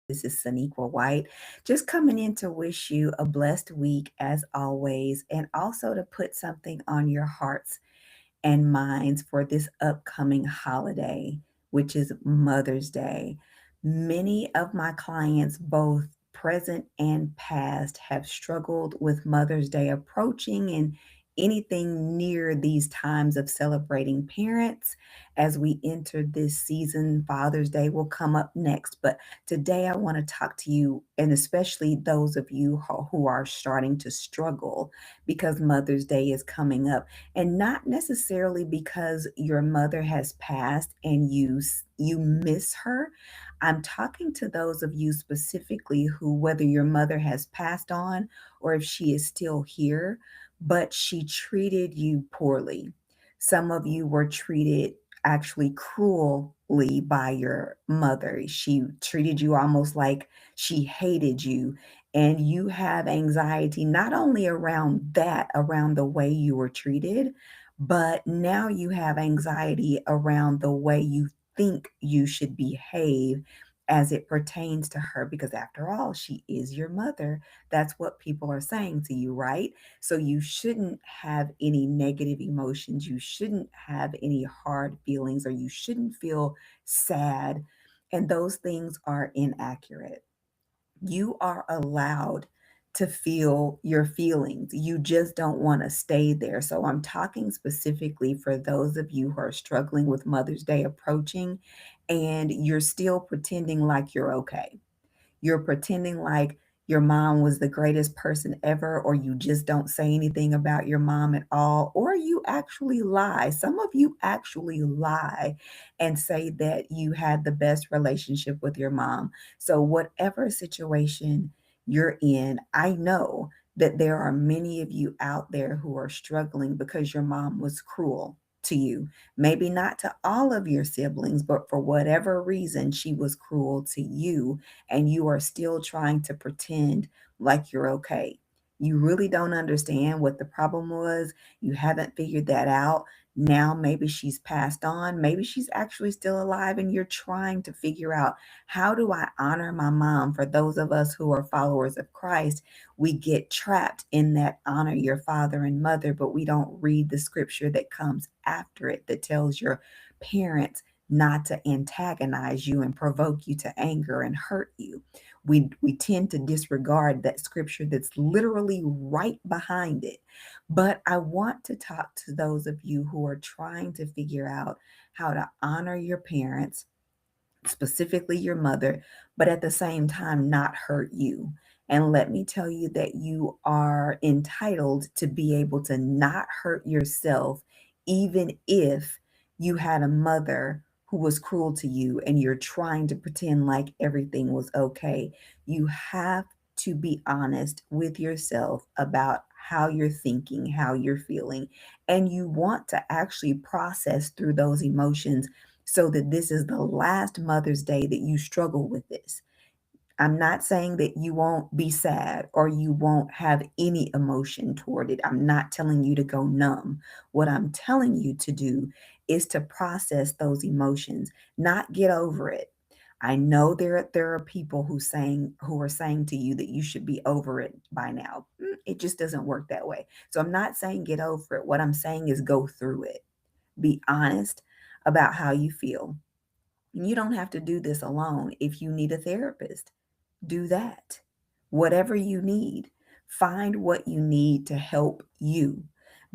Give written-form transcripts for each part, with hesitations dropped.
This is Saniqua White, just coming in to wish you a blessed week as always, and also to put something on your hearts and minds for this upcoming holiday, which is Mother's Day. Many of my clients, both present and past, have struggled with Mother's Day approaching and anything near these times of celebrating parents. As we enter this season, Father's Day will come up next. But today I want to talk to you, and especially those of you who are starting to struggle because Mother's Day is coming up, and not necessarily because your mother has passed and you miss her. I'm talking to those of you specifically who, whether your mother has passed on or if she is still here, but she treated you poorly. Some of you were treated actually cruelly by your mother. She treated you almost like she hated you, and you have anxiety not only around that, around the way you were treated, but now you have anxiety around the way you think you should behave as it pertains to her, because after all, she is your mother. That's what people are saying to you, right? So you shouldn't have any negative emotions, you shouldn't have any hard feelings, or you shouldn't feel sad, and those things are inaccurate. You are allowed to feel your feelings. You just don't want to stay there. So I'm talking specifically for those of you who are struggling with Mother's Day approaching and you're still pretending like you're okay. You're pretending like your mom was the greatest person ever, or you just don't say anything about your mom at all, or you actually lie. Some of you actually lie and say that you had the best relationship with your mom. So, whatever situation you're in, I know that there are many of you out there who are struggling because your mom was cruel to you. Maybe not to all of your siblings, but for whatever reason, she was cruel to you, and you are still trying to pretend like you're okay. You really don't understand what the problem was. You haven't figured that out. Now, maybe she's passed on. Maybe she's actually still alive, and you're trying to figure out, how do I honor my mom? For those of us who are followers of Christ, we get trapped in that honor your father and mother, but we don't read the scripture that comes after it that tells your parents not to antagonize you and provoke you to anger and hurt you. We tend to disregard that scripture that's literally right behind it. But I want to talk to those of you who are trying to figure out how to honor your parents, specifically your mother, but at the same time not hurt you. And let me tell you that you are entitled to be able to not hurt yourself, even if you had a mother who was cruel to you and you're trying to pretend like everything was okay. You have to be honest with yourself about how you're thinking, how you're feeling, and you want to actually process through those emotions so that this is the last Mother's Day that you struggle with this. I'm not saying that you won't be sad or you won't have any emotion toward it. I'm not telling you to go numb. What I'm telling you to do is to process those emotions, not get over it. I know there are people who are saying to you that you should be over it by now. It just doesn't work that way. So I'm not saying get over it. What I'm saying is go through it. Be honest about how you feel. And you don't have to do this alone. If you need a therapist, do that. Whatever you need, find what you need to help you,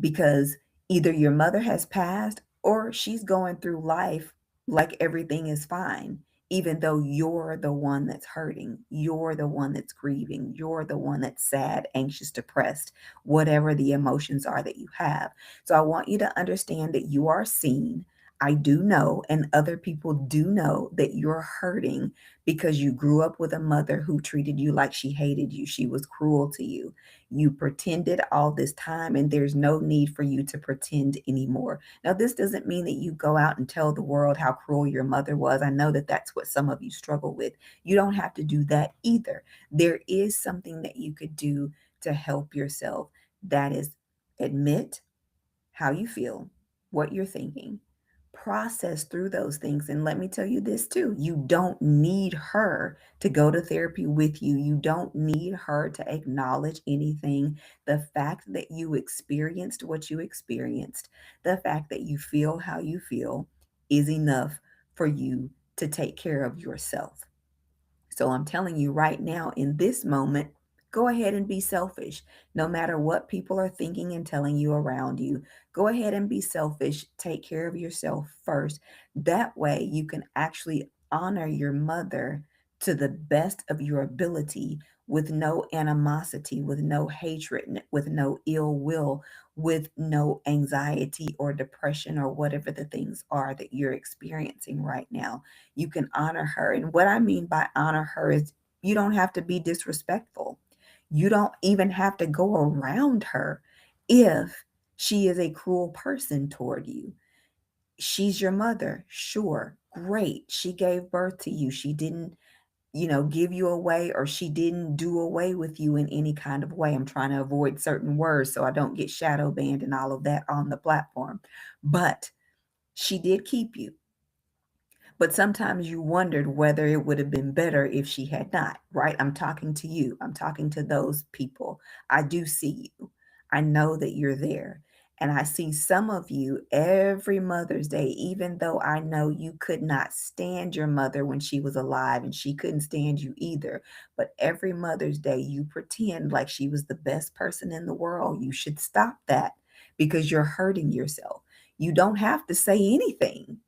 because either your mother has passed or she's going through life like everything is fine, even though you're the one that's hurting, you're the one that's grieving, you're the one that's sad, anxious, depressed, whatever the emotions are that you have. So I want you to understand that you are seen. I do know, and other people do know, that you're hurting because you grew up with a mother who treated you like she hated you. She was cruel to you. You pretended all this time, and there's no need for you to pretend anymore. Now, this doesn't mean that you go out and tell the world how cruel your mother was. I know that that's what some of you struggle with. You don't have to do that either. There is something that you could do to help yourself. That is, admit how you feel, what you're thinking, process through those things. And let me tell you this too, you don't need her to go to therapy with you. You don't need her to acknowledge anything. The fact that you experienced what you experienced, the fact that you feel how you feel is enough for you to take care of yourself. So I'm telling you right now, in this moment, go ahead and be selfish. No matter what people are thinking and telling you around you, go ahead and be selfish. Take care of yourself first. That way, you can actually honor your mother to the best of your ability with no animosity, with no hatred, with no ill will, with no anxiety or depression or whatever the things are that you're experiencing right now. You can honor her. And what I mean by honor her is you don't have to be disrespectful. You don't even have to go around her if she is a cruel person toward you. She's your mother. Sure. Great. She gave birth to you. She didn't, give you away, or she didn't do away with you in any kind of way. I'm trying to avoid certain words so I don't get shadow banned and all of that on the platform. But she did keep you. But sometimes you wondered whether it would have been better if she had not, right? I'm talking to you. I'm talking to those people. I do see you. I know that you're there. And I see some of you every Mother's Day, even though I know you could not stand your mother when she was alive and she couldn't stand you either. But every Mother's Day, you pretend like she was the best person in the world. You should stop that because you're hurting yourself. You don't have to say anything.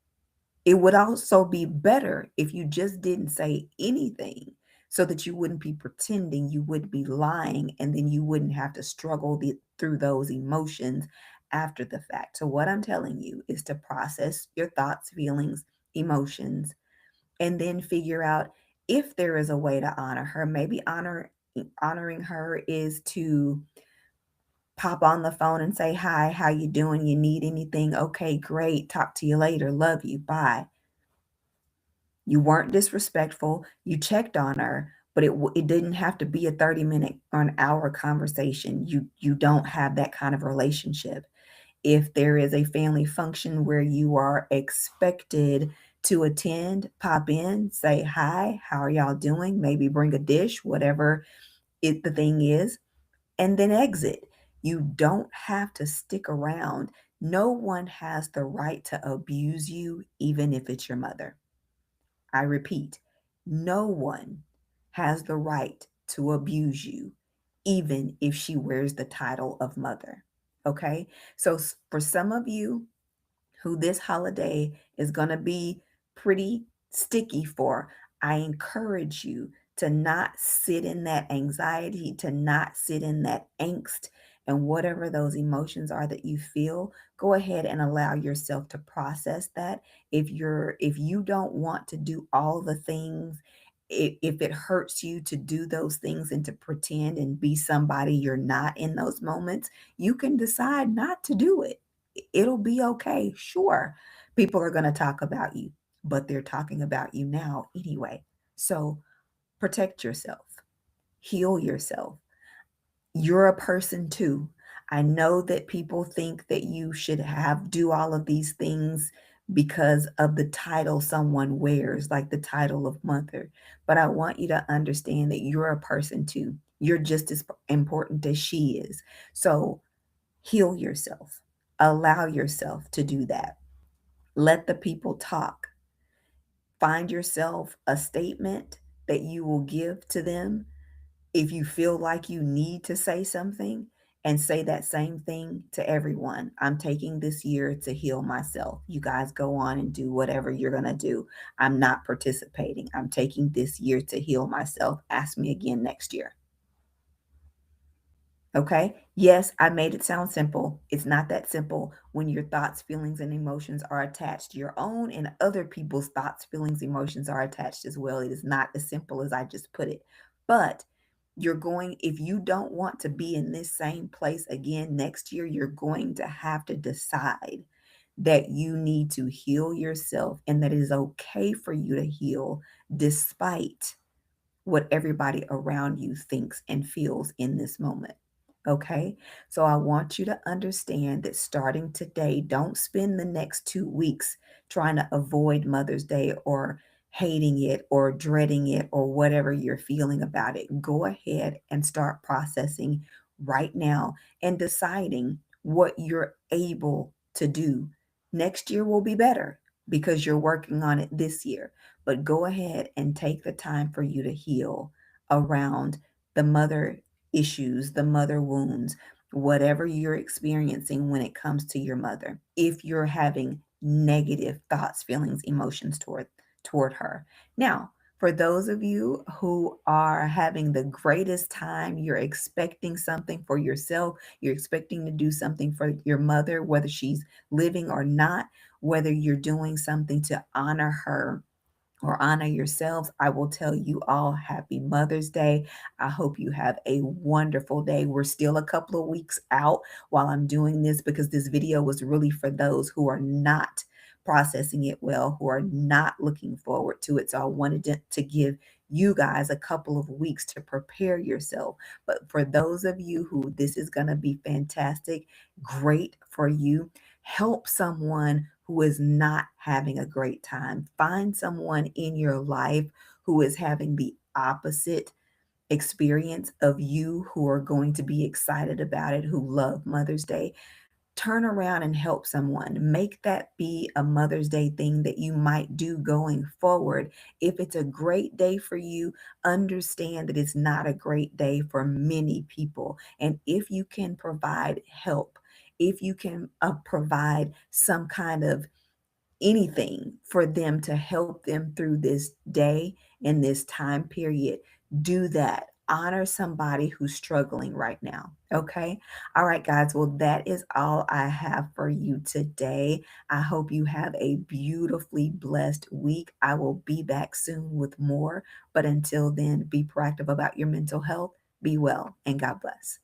It would also be better if you just didn't say anything so that you wouldn't be pretending, you would be lying, and then you wouldn't have to struggle through those emotions after the fact. So, what I'm telling you is to process your thoughts, feelings, emotions, and then figure out if there is a way to honor her. Maybe honoring her is to pop on the phone and say, "Hi, how you doing? You need anything? Okay, great. Talk to you later. Love you. Bye." You weren't disrespectful. You checked on her, but it didn't have to be a 30-minute or an hour conversation. You don't have that kind of relationship. If there is a family function where you are expected to attend, pop in, say hi, how are y'all doing? Maybe bring a dish, whatever the thing is, and then exit. You don't have to stick around. No one has the right to abuse you, even if it's your mother. I repeat, no one has the right to abuse you, even if she wears the title of mother. Okay? So, for some of you who this holiday is going to be pretty sticky for, I encourage you to not sit in that anxiety, to not sit in that angst, and whatever those emotions are that you feel. Go ahead and allow yourself to process that. If you don't want to do all the things, if it hurts you to do those things and to pretend and be somebody you're not in those moments, you can decide not to do it. It'll be okay. Sure, people are going to talk about you, but they're talking about you now anyway. So protect yourself, heal yourself. You're a person too. I know that people think that you should do all of these things because of the title someone wears, like the title of mother. But I want you to understand that you're a person too. You're just as important as she is. So heal yourself. Allow yourself to do that. Let the people talk. Find yourself a statement that you will give to them if you feel like you need to say something, and say that same thing to everyone. I'm taking this year to heal myself. You guys go on and do whatever you're going to do. I'm not participating. I'm taking this year to heal myself. Ask me again next year. Okay. Yes, I made it sound simple. It's not that simple when your thoughts, feelings, and emotions are attached. Your own and other people's thoughts, feelings, emotions are attached as well. It is not as simple as I just put it. But if you don't want to be in this same place again next year, you're going to have to decide that you need to heal yourself and that it is okay for you to heal despite what everybody around you thinks and feels in this moment. Okay. So I want you to understand that starting today, don't spend the next 2 weeks trying to avoid Mother's Day or hating it or dreading it or whatever you're feeling about it. Go ahead and start processing right now and deciding what you're able to do. Next year will be better because you're working on it this year. But go ahead and take the time for you to heal around the mother issues, the mother wounds, whatever you're experiencing when it comes to your mother. If you're having negative thoughts, feelings, emotions toward her. Now, for those of you who are having the greatest time, you're expecting something for yourself, you're expecting to do something for your mother, whether she's living or not, whether you're doing something to honor her or honor yourselves, I will tell you all happy Mother's Day. I hope you have a wonderful day. We're still a couple of weeks out while I'm doing this because this video was really for those who are not processing it well, who are not looking forward to it. So I wanted to give you guys a couple of weeks to prepare yourself. But for those of you who this is going to be fantastic, great for you, help someone who is not having a great time. Find someone in your life who is having the opposite experience of you, who are going to be excited about it, who love Mother's Day. Turn around and help someone. Make that be a Mother's Day thing that you might do going forward. If it's a great day for you, understand that it's not a great day for many people. And if you can provide help, if you can provide some kind of anything for them to help them through this day and this time period, do that. Honor somebody who's struggling right now. Okay. All right, guys. Well, that is all I have for you today. I hope you have a beautifully blessed week. I will be back soon with more. But until then, be proactive about your mental health. Be well and God bless.